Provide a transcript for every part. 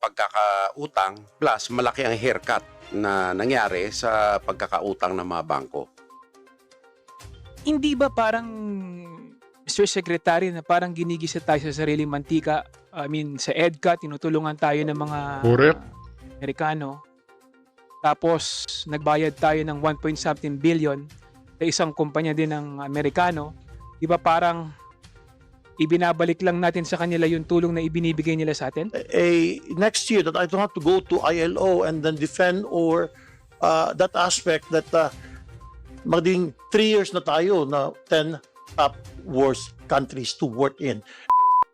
Pagkakautang plus malaki ang haircut na nangyari sa pagkakautang ng mga bangko. Hindi ba parang, Mr. Secretary, na parang ginigisa tayo sa sariling mantika? I mean, sa EDCA tinutulungan tayo ng mga Correct. Amerikano, tapos nagbayad tayo ng 1 point something billion sa isang kumpanya din ng Amerikano. 'Di ba parang ibinabalik lang natin sa kanila yung tulong na ibinibigay nila sa atin? Next year that I don't have to go to ILO and then defend or that aspect that maging 3 years na tayo na 10 top worst countries to work in.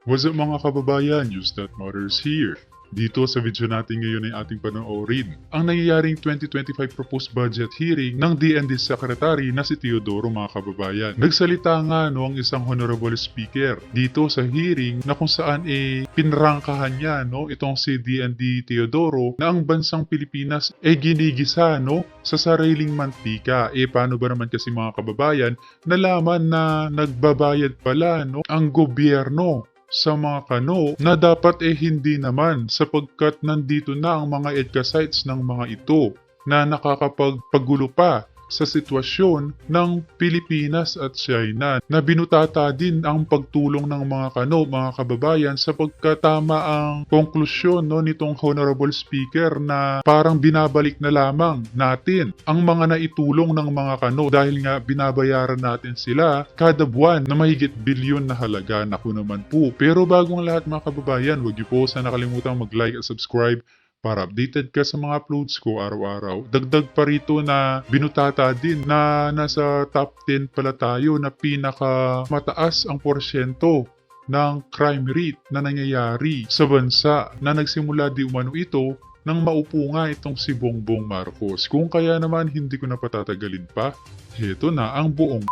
What's up mga kababayan? News That Matters here. Dito sa video natin ngayon ay ating panoorin ang nangyayaring 2025 proposed budget hearing ng DND Secretary na si Teodoro, mga kababayan. Nagsalita nga ang isang honorable speaker dito sa hearing na kung saan pinrangkahan niya itong si DND Teodoro na ang bansang Pilipinas ginigisa sa sariling mantika. Paano ba naman kasi mga kababayan nalaman na nagbabayad pala ang gobyerno sa mga kano na dapat hindi naman, sapagkat nandito na ang mga EDCA sites ng mga ito na nakakapagpagulo pa sa sitwasyon ng Pilipinas at China, na binutata din ang pagtulong ng mga kano, mga kababayan, sapagkat tama ang konklusyon nitong honorable speaker na parang binabalik na lamang natin ang mga naitulong ng mga kano dahil nga binabayaran natin sila kada buwan na mahigit bilyon na halaga. Naku naman po. Pero bagong lahat mga kababayan, huwag niyo po sana nakalimutan mag-like at subscribe para updated ka sa mga uploads ko araw-araw. Dagdag pa rito na binutata din na nasa top 10 pala tayo na pinakamataas ang porsyento ng crime rate na nangyayari sa bansa, na nagsimula di umano ito nang maupo nga itong si Bongbong Marcos. Kung kaya naman hindi ko na patatagalin pa, heto na ang buong.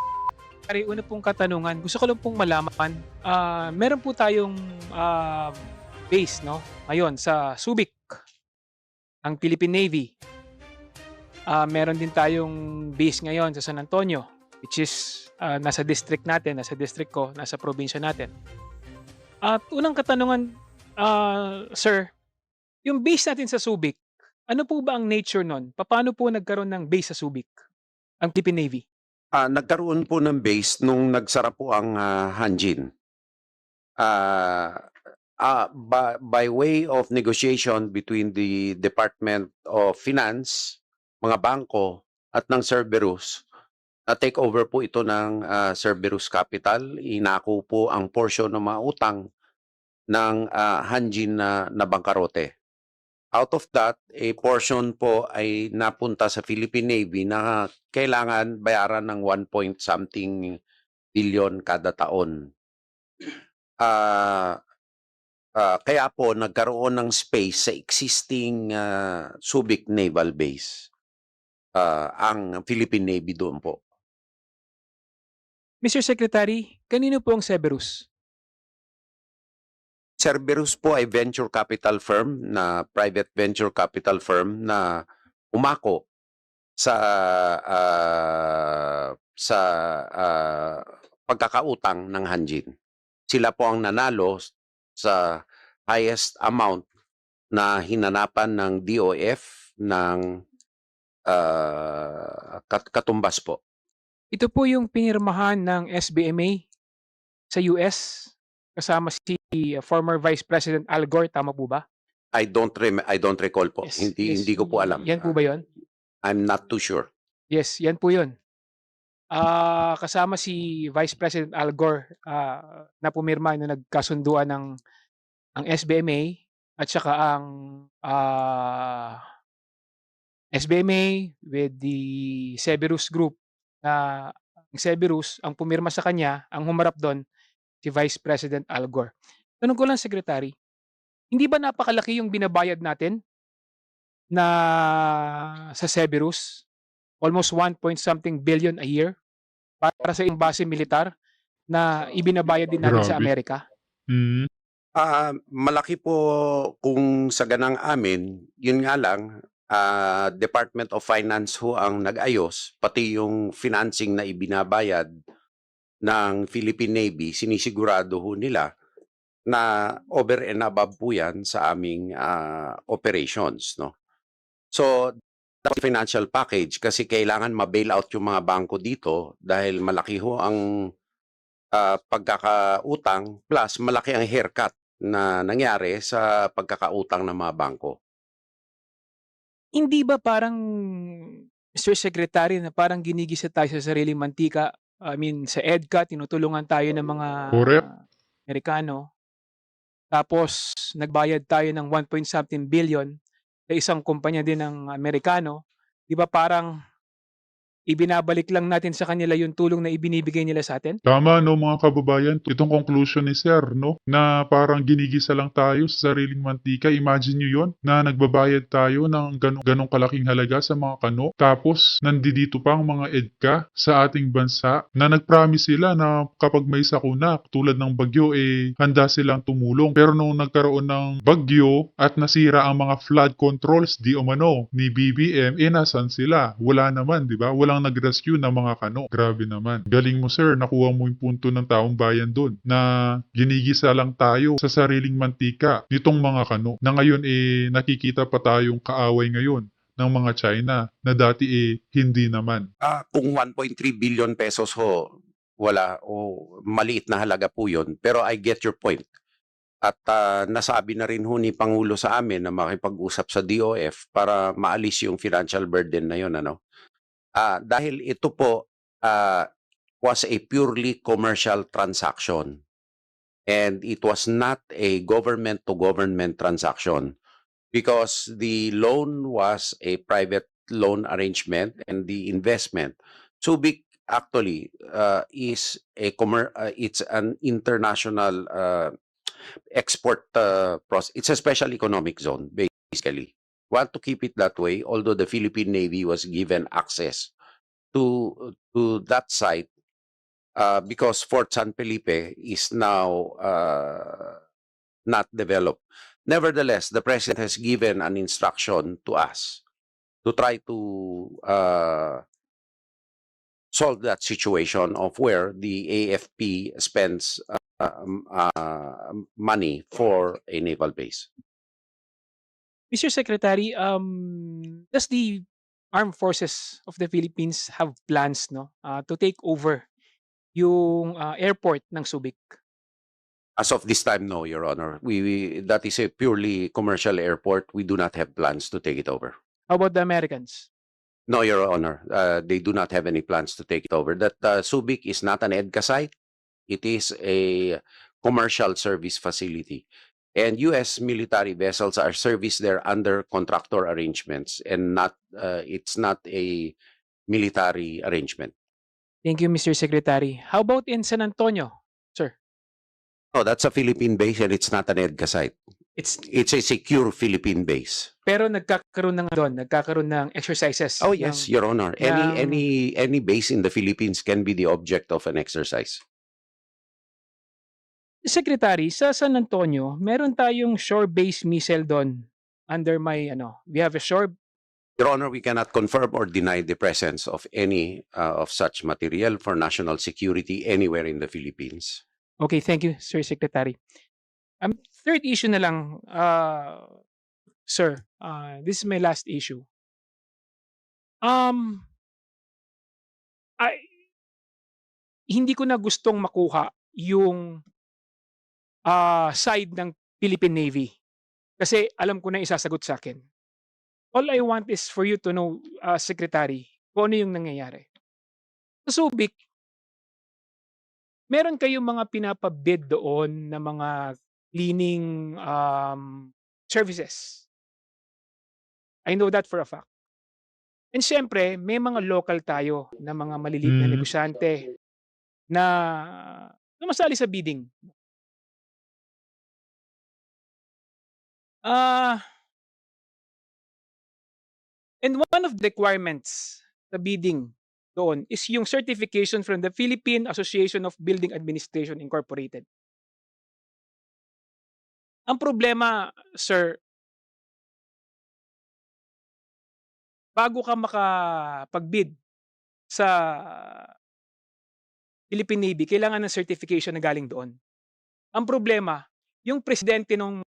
Pare, una pong katanungan, gusto ko lang pong malaman, meron po tayong base ngayon sa Subic, ang Philippine Navy. Meron din tayong base ngayon sa San Antonio, which is nasa district natin, nasa district ko, nasa probinsya natin. At unang katanungan, sir, yung base natin sa Subic, ano po ba ang nature nun? Paano po nagkaroon ng base sa Subic, ang Philippine Navy? Nagkaroon po ng base nung nagsara po ang Hanjin. By way of negotiation between the Department of Finance, mga bangko, at ng Cerberus, na-take over po ito ng Cerberus Capital. Inako po ang portion ng mga utang ng Hanjin na bangkarote. Out of that, a portion po ay napunta sa Philippine Navy na kailangan bayaran ng 1 point something billion kada taon. Kaya po nagkaroon ng space sa existing Subic Naval Base ang Philippine Navy doon po. Mr. Secretary, kanino po ang Cerberus? Cerberus po ay venture capital firm, na private venture capital firm na umako sa pagkakautang ng Hanjin. Sila po ang nanalo sa highest amount na hinanapan ng DOF ng katumbas po. Ito po yung pinirmahan ng SBMA sa US kasama si former Vice President Al Gore, tama po ba? I don't recall po. Yes, yes. Hindi ko po alam. Yan po ba yun? I'm not too sure. Yes, yan po yun. Kasama si Vice President Al Gore na pumirma na nagkasunduan ng ang SBMA at saka ang SBMA with the Cerberus Group, na ang Cerberus ang pumirma sa kanya, ang humarap doon si Vice President Al Gore. Tanong ko lang, Secretary, hindi ba napakalaki yung binabayad natin na sa Cerberus? Almost 1 point something billion a year para sa yung base militar na ibinabayad din natin sa Grabe. Amerika? Malaki po kung sa ganang amin. Yun nga lang, Department of Finance ho ang nag-ayos, pati yung financing na ibinabayad ng Philippine Navy, sinisigurado ho nila na over and above po yan sa aming operations, no? So, dapat financial package kasi kailangan ma-bail out yung mga bangko dito dahil malaki ho ang pagkakautang plus malaki ang haircut na nangyari sa pagkakautang ng mga bangko. Hindi ba parang, Mr. Secretary, na parang ginigisa tayo sa sariling mantika? I mean, sa EDCA tinutulungan tayo ng mga Correct. Amerikano, tapos nagbayad tayo ng 1 billion sa isang kumpanya din ng Amerikano. 'Di ba parang ibinabalik lang natin sa kanila yung tulong na ibinibigay nila sa atin? Tama no mga kababayan, itong conclusion ni Sir no, na parang ginigisa lang tayo sa sariling mantika. Imagine nyo yon na nagbabayad tayo ng ganong kalaking halaga sa mga kano. Tapos nandito pa ang mga EDCA sa ating bansa na nagpromise sila na kapag may sakuna tulad ng bagyo handa silang tumulong. Pero nung nagkaroon ng bagyo at nasira ang mga flood controls di umano ni BBM, nasan sila? Wala naman, di ba? Walang nag-rescue ng mga kano. Grabe naman. Galing mo sir, nakuha mo yung punto ng taong bayan doon na ginigisa lang tayo sa sariling mantika nitong mga kano na ngayon nakikita pa tayong kaaway ngayon ng mga China na dati hindi naman. Kung 1.3 billion pesos ho, wala o maliit na halaga po yun. Pero I get your point. At nasabi na rin ho ni Pangulo sa amin na makipag-usap sa DOF para maalis yung financial burden na yun. Ano? Dahil ito po was a purely commercial transaction and it was not a government-to-government transaction because the loan was a private loan arrangement and the investment. Subic actually is it's an international export process. It's a special economic zone basically. Want to keep it that way, although the Philippine Navy was given access to that site because Fort San Felipe is now not developed. Nevertheless, the President has given an instruction to us to try to solve that situation of where the AFP spends money for a naval base. Mr. Secretary, does the Armed Forces of the Philippines have plans, no, to take over yung airport ng Subic? As of this time, no, Your Honor. That is a purely commercial airport. We do not have plans to take it over. How about the Americans? No, Your Honor. They do not have any plans to take it over. That Subic is not an EDCA site. It is a commercial service facility. And U.S. military vessels are serviced there under contractor arrangements and not it's not a military arrangement. Thank you, Mr. Secretary. How about in San Antonio, sir? No, that's a Philippine base and it's not an EDCA site. It's a secure Philippine base. Pero nagkakaroon ng exercises. Oh yes, Your Honor. Any base in the Philippines can be the object of an exercise. Secretary, sa San Antonio, meron tayong shore-based missile doon under we have a shore. Your Honor, we cannot confirm or deny the presence of any of such material for national security anywhere in the Philippines. Okay, thank you, Sir Secretary. Third issue na lang, sir. This is my last issue. Hindi ko na gustong makuha yung side ng Philippine Navy kasi alam ko na isasagot sa akin. All I want is for you to know, Secretary, kung ano yung nangyayari. Sa Subic, meron kayong mga pinapabid doon na mga cleaning services. I know that for a fact. And syempre, may mga local tayo na mga maliliit na negosyante na masali sa bidding. And one of the requirements sa bidding doon is yung certification from the Philippine Association of Building Administration Incorporated. Ang problema, sir, bago ka makapag-bid sa Philippine Navy, kailangan ng certification na galing doon. Ang problema, yung presidente ng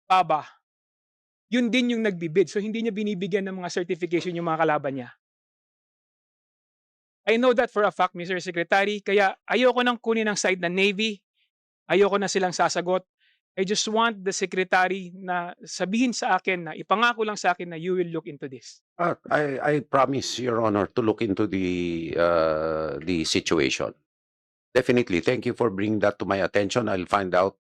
BABA, yun din yung nagbibid. So hindi niya binibigyan ng mga certification yung mga kalaban niya. I know that for a fact, Mr. Secretary, kaya ayoko nang kunin ang side ng Navy, ayoko na silang sasagot. I just want the Secretary na sabihin sa akin na ipangako lang sa akin na you will look into this. I promise, Your Honor, to look into the situation. Definitely. Thank you for bringing that to my attention. I'll find out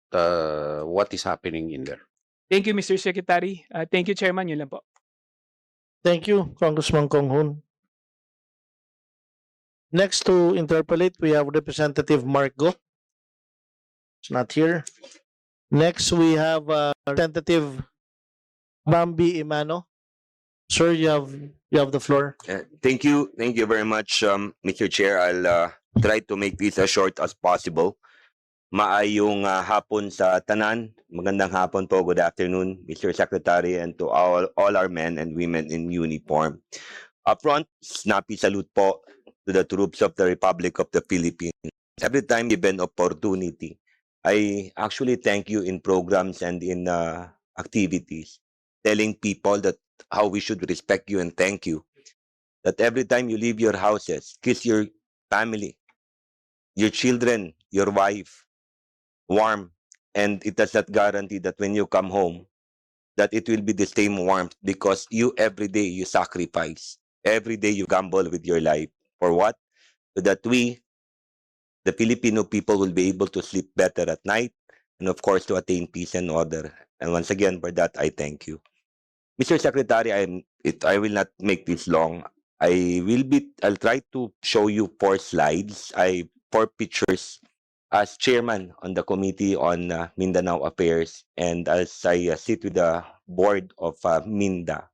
what is happening in there. Thank you, Mr. Secretary. Thank you, Chairman. Yun lang po. Thank you, Congressman Kong Hoon. Next to interpolate, we have Representative Mark Go. It's not here. Next, we have Representative Bambi Imano. Sir, you have the floor. Thank you very much, Mr. Chair. I'll try to make this as short as possible. Maayong hapon sa tanan. Magandang hapon po. Good afternoon, Mr. Secretary, and to all our men and women in uniform. Upfront, snappy salute po to the troops of the Republic of the Philippines. Every time given opportunity, I actually thank you in programs and in activities, telling people that how we should respect you and thank you. That every time you leave your houses, kiss your family, your children, your wife, warm, and it does not guarantee that when you come home, that it will be the same warmth because you every day you sacrifice. Every day you gamble with your life. For what? So that we, the Filipino people, will be able to sleep better at night and of course to attain peace and order. And once again, for that, I thank you. Mr. Secretary, I will not make this long. I'll try to show you 4 slides, 4 pictures as chairman on the Committee on Mindanao Affairs and as I sit with the board of MINDA.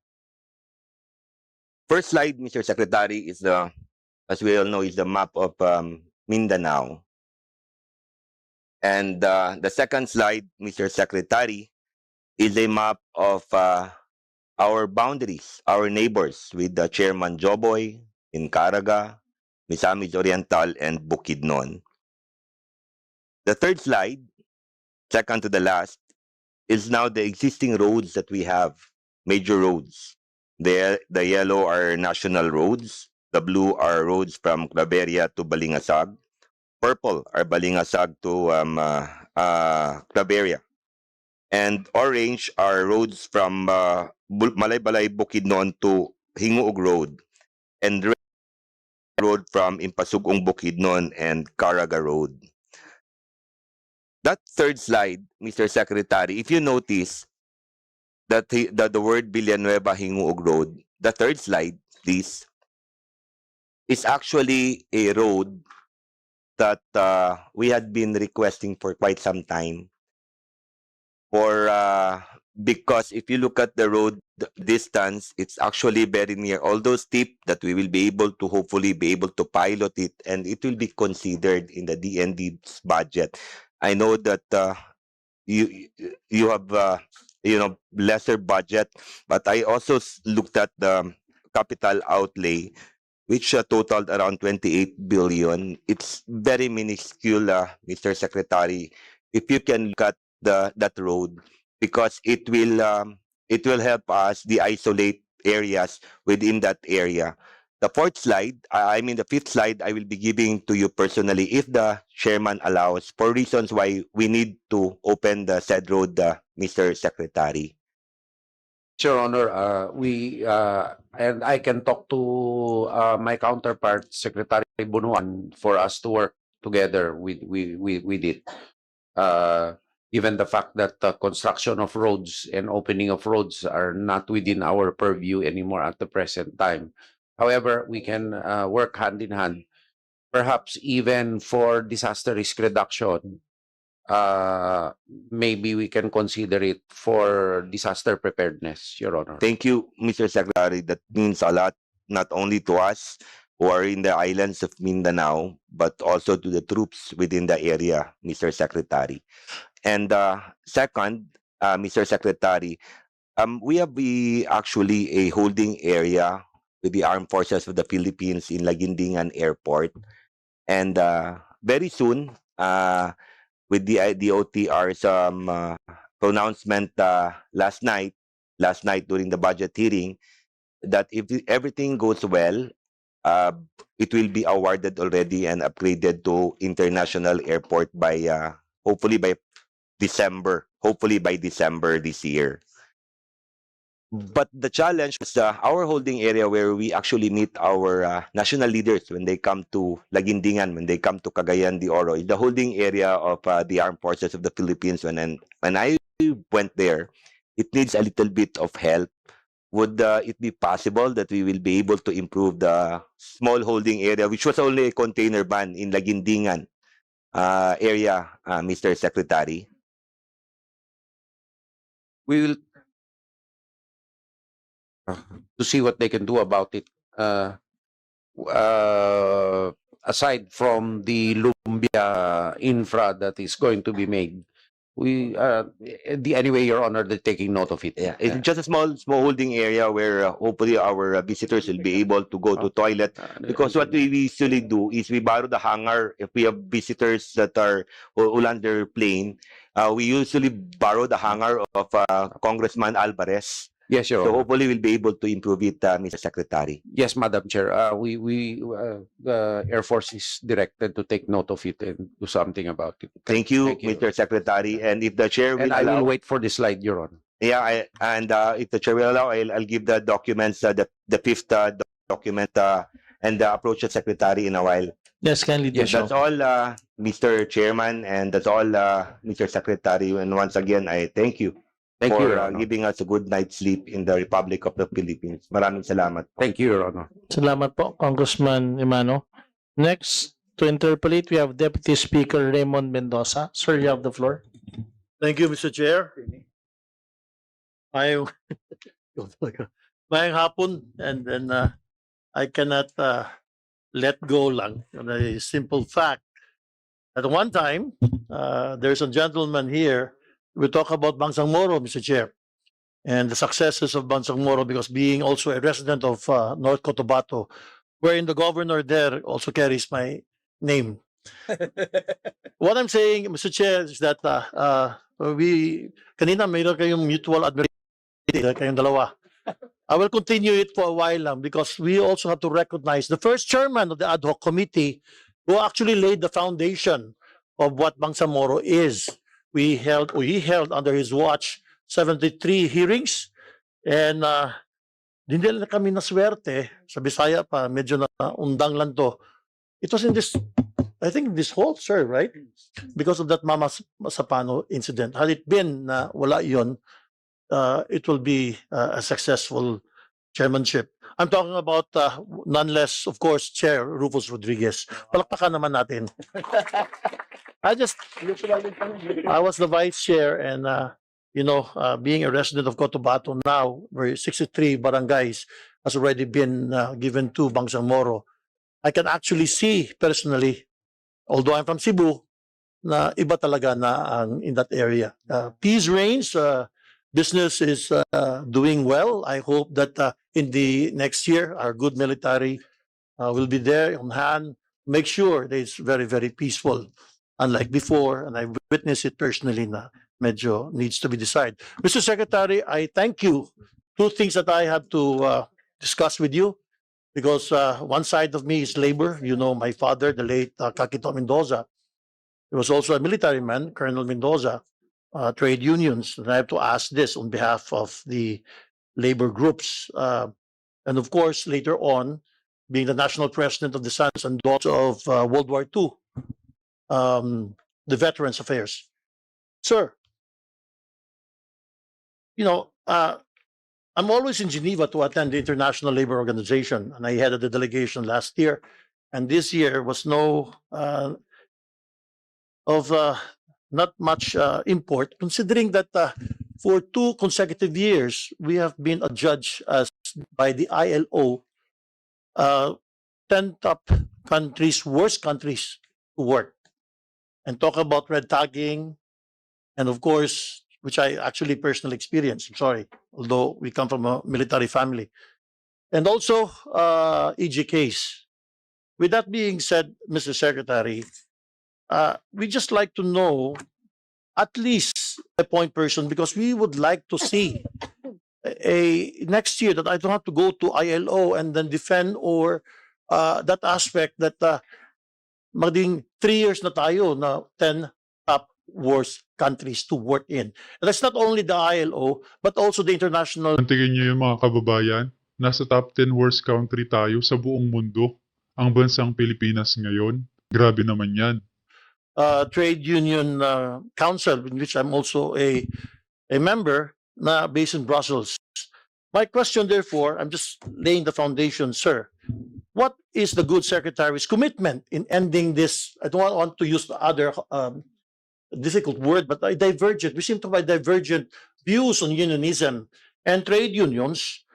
First slide, Mr. Secretary, is as we all know, is the map of Mindanao. And the second slide, Mr. Secretary, is a map of our boundaries, our neighbors, with the Chairman Joboy in Caraga, Misamis Oriental, and Bukidnon. The third slide, second to the last, is now the existing roads that we have, major roads. The yellow are national roads, the blue are roads from Claveria to Balingasag, purple are Balingasag to Claveria, and orange are roads from Malaybalay Bukidnon to Hinguog Road, and red road from Impasugong Bukidnon and Caraga Road. That third slide, Mr. Secretary, if you notice that the word Villanueva Hinguog Road, the third slide, please, is actually a road that we had been requesting for quite some time. Because if you look at the road distance, it's actually very near. Although steep, that we will be able to hopefully be able to pilot it, and it will be considered in the DND's budget. I know that you have lesser budget, but I also looked at the capital outlay, which totaled around 28 billion. It's very minuscule, Mr. Secretary. If you can look at that road, because it will help us de-isolate areas within that area. The fourth slide, the fifth slide, I will be giving to you personally if the chairman allows, for reasons why we need to open the said road, Mr. Secretary. Your Honor, and I can talk to my counterpart, Secretary Bunuan, for us to work together with it. Given the fact that the construction of roads and opening of roads are not within our purview anymore at the present time. However, we can work hand in hand, perhaps even for disaster risk reduction. Maybe we can consider it for disaster preparedness, Your Honor. Thank you, Mr. Secretary. That means a lot, not only to us who are in the islands of Mindanao, but also to the troops within the area, Mr. Secretary. And second, Mr. Secretary, we have actually a holding area with the Armed Forces of the Philippines in Laguindingan Airport. And very soon, with the DOTR's pronouncement last night during the budget hearing, that if everything goes well, it will be awarded already and upgraded to international airport by hopefully by December this year. But the challenge was our holding area where we actually meet our national leaders when they come to Laguindingan, when they come to Cagayan de Oro, is the holding area of the Armed Forces of the Philippines. When I went there, it needs a little bit of help. Would it be possible that we will be able to improve the small holding area, which was only a container ban in Laguindingan area, Mr. Secretary? We will to see what they can do about it. Aside from the Lumbia infra that is going to be made, we anyway, Your Honor, they're taking note of it. Yeah, it's just a small holding area where hopefully our visitors will be able to go to toilet. Because what we usually do is we borrow the hangar if we have visitors that are who land their plane. We usually borrow the hangar of Congressman Alvarez. Yes, Your So Honor. hopefully we'll be able to improve it, Mr. Secretary. Yes, Madam Chair. The Air Force is directed to take note of it and do something about it. Thank you, Thank you. Mr. Secretary. And if the chair will And I allow, will wait for the slide, Your Honor. yeah, if the chair will allow, I'll give the documents, the fifth document, and approach the secretary in a while. Yes, kindly do Yes, so. That's all, Mr. Chairman, and that's all, Mr. Secretary. And once again, I thank you Thank you, for Your Honor. giving us a good night's sleep in the Republic of the Philippines. Maraming salamat. Thank you, Your Honor. Salamat po, Congressman Emano. Next, to interpolate, we have Deputy Speaker Raymond Mendoza. Sir, you have the floor. Thank you, Mr. Chair. Mayong mayong hapon, and then I cannot let go lang on a simple fact. At one time, there's a gentleman here. We talk about Bangsamoro, Mr. Chair, and the successes of Bangsamoro, because being also a resident of North Cotabato, wherein the governor there also carries my name. What I'm saying, Mr. Chair, is that kanina mayroon kayong mutual admiration, kayong dalawa. I will continue it for a while lang, because we also have to recognize the first chairman of the ad hoc committee who actually laid the foundation of what Bangsamoro is. He held under his watch 73 hearings, and hindi na kami naswerte sa Bisaya pa, medyo na undang lang to. It was in this, I think this whole, sir, right? Because of that Mama Sapano incident. Had it been na wala yun, it will be a successful chairmanship. I'm talking about none less, of course, Chair Rufus Rodriguez. Palakpakan naman natin. I was the vice chair, and being a resident of Cotabato now, where 63 barangays has already been given to Bangsamoro, I can actually see personally, although I'm from Cebu, na iba talaga na in that area. Peace reigns. Business is doing well. I hope that in the next year, our good military will be there on hand. Make sure that it's very, very peaceful. Unlike before, and I witnessed it personally, na medyo needs to be decided. Mr. Secretary, I thank you. Two things that I have to discuss with you, because one side of me is labor. You know, my father, the late Kakito Mendoza, he was also a military man, Colonel Mendoza, trade unions. And I have to ask this on behalf of the labor groups. And of course, later on, being the national president of the Sons and Daughters of World War II, the Veterans Affairs. Sir, I'm always in Geneva to attend the International Labor Organization, and I headed the delegation last year. And this year was not much import, considering that for 2 consecutive years, we have been adjudged as by the ILO 10 top countries, worst countries to work. And talk about red tagging, and of course, which I actually personally experienced, I'm sorry, although we come from a military family. And also, EG case. With that being said, Mr. Secretary, we just like to know at least a point person because we would like to see a next year that I don't have to go to ILO and then defend or that aspect that maging 3 years na tayo na 10 top worst countries to work in. And that's not only the ILO but also the international. Tingin niyo yung mga kababayan, nasa top 10 worst country tayo sa buong mundo. Ang bansang Pilipinas ngayon, grabe naman yan. Trade Union Council, in which I'm also a member, na based in Brussels. My question, therefore, I'm just laying the foundation, sir. What is the good secretary's commitment in ending this? I don't want to use the other difficult word, but divergent. We seem to have divergent views on unionism and trade unions,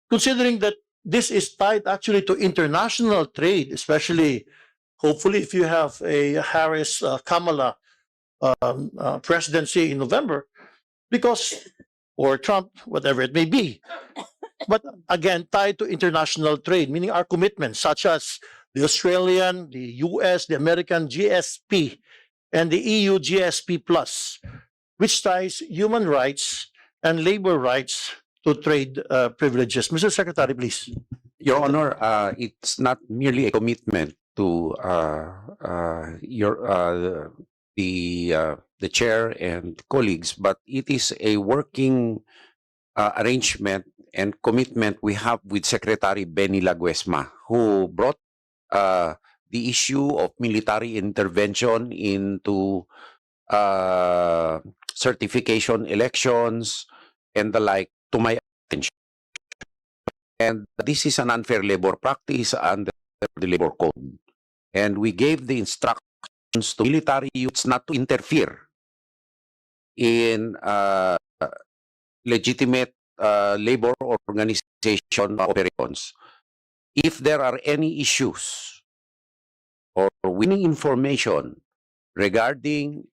considering that this is tied actually to international trade, especially. Hopefully, if you have a Harris-Kamala presidency in November, or Trump, whatever it may be. But again, tied to international trade, meaning our commitments, such as the Australian, the US, the American GSP, and the EU GSP+, which ties human rights and labor rights to trade privileges. Mr. Secretary, please. Your Honor, it's not merely a commitment to the chair and colleagues, but it is a working arrangement and commitment we have with Secretary Benny Laguesma, who brought the issue of military intervention into certification elections and the like to my attention. And this is an unfair labor practice under the labor code. And we gave the instructions to military units not to interfere in legitimate labor organization operations. If there are any issues or winning information regarding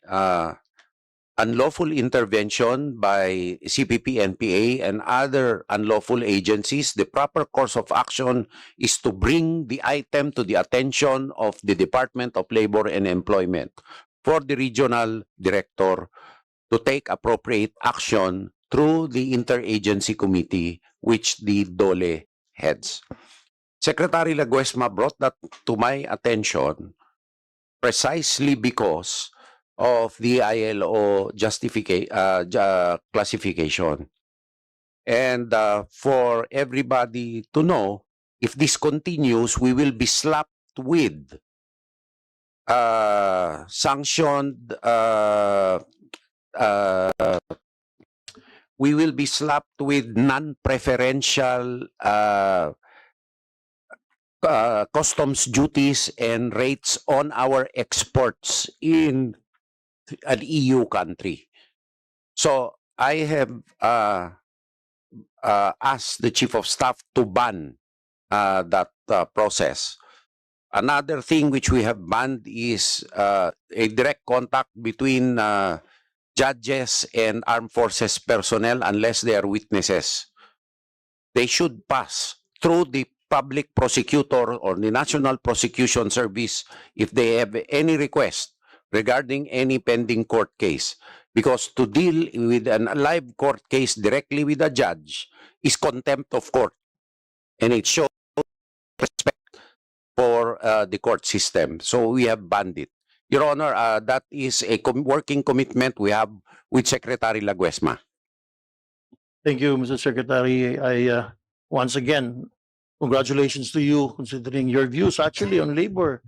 unlawful intervention by CPP, NPA, and other unlawful agencies, the proper course of action is to bring the item to the attention of the Department of Labor and Employment for the regional director to take appropriate action through the interagency committee which the DOLE heads. Secretary Laguesma brought that to my attention precisely because of the ILO classification. And for everybody to know, if this continues, we will be slapped with sanctioned, we will be slapped with non-preferential customs duties and rates on our exports in an EU country. So I have asked the Chief of Staff to ban that process. Another thing which we have banned is a direct contact between judges and armed forces personnel unless they are witnesses. They should pass through the public prosecutor or the National Prosecution Service if they have any request regarding any pending court case. Because to deal with a live court case directly with a judge is contempt of court. And it shows respect for the court system. So we have banned it. Your Honor, that is a working commitment we have with Secretary Laguesma. Thank you, Mr. Secretary. I once again, congratulations to you considering your views actually on labor.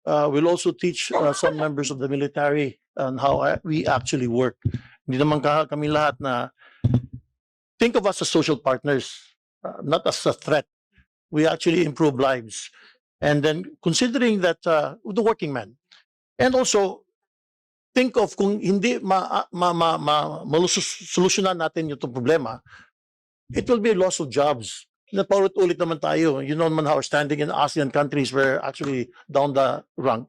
We'll also teach some members of the military on how we actually work. Hindi naman kami lahat na think of us as social partners, not as a threat. We actually improve lives. And then considering that the working man. And also, think of kung hindi masolusyonan natin yung problema, it will be a loss of jobs. Napaulit-ulit naman tayo. You know naman how we're standing in ASEAN countries, we're actually down the rank.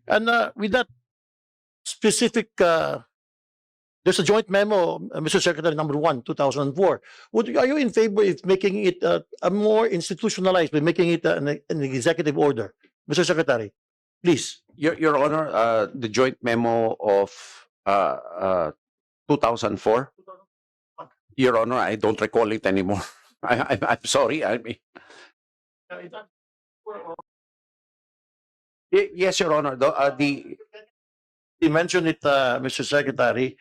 And with that specific, there's a joint memo, Mr. Secretary, number 1, 2004. Are you in favor of making it a more institutionalized, by making it an executive order? Mr. Secretary. Please. Your Honor, the joint memo of 2004. Your Honor, I don't recall it anymore. I'm sorry. I mean, yes, Your Honor. You mentioned it, Mr. Secretary.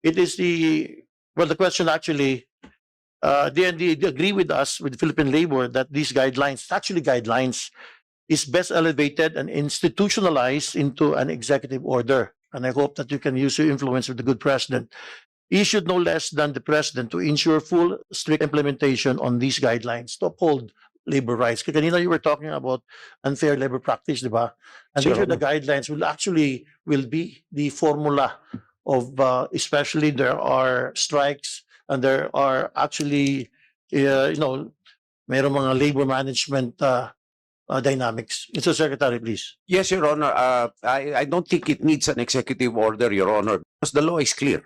It is the question actually, DND agree with us, with Philippine Labor, that these guidelines, actually guidelines, is best elevated and institutionalized into an executive order. And I hope that you can use your influence with the good president. Issued no less than the president to ensure full, strict implementation on these guidelines to uphold labor rights. Kasi kanina you were talking about unfair labor practice, di ba? And these are the guidelines will be the formula of, especially there are strikes and there are actually, mayroong mga labor management dynamics. Mr. Secretary, please. Yes, Your Honor. I don't think it needs an executive order, Your Honor, because the law is clear.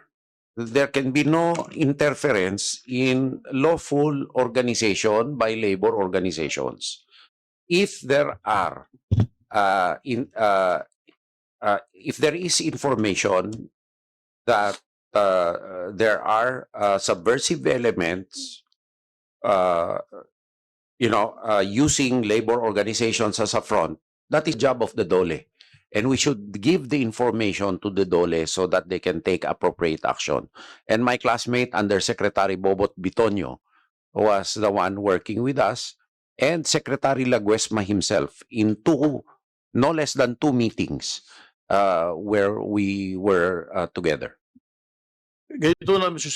There can be no interference in lawful organization by labor organizations. If there are, if there is information that there are subversive elements, using labor organizations as a front, that is job of the DOLE. And we should give the information to the DOLE so that they can take appropriate action. And my classmate, Undersecretary Bobot Bitonio, was the one working with us, and Secretary Laguesma himself in no less than 2 meetings where we were together. Ganito na, Mr.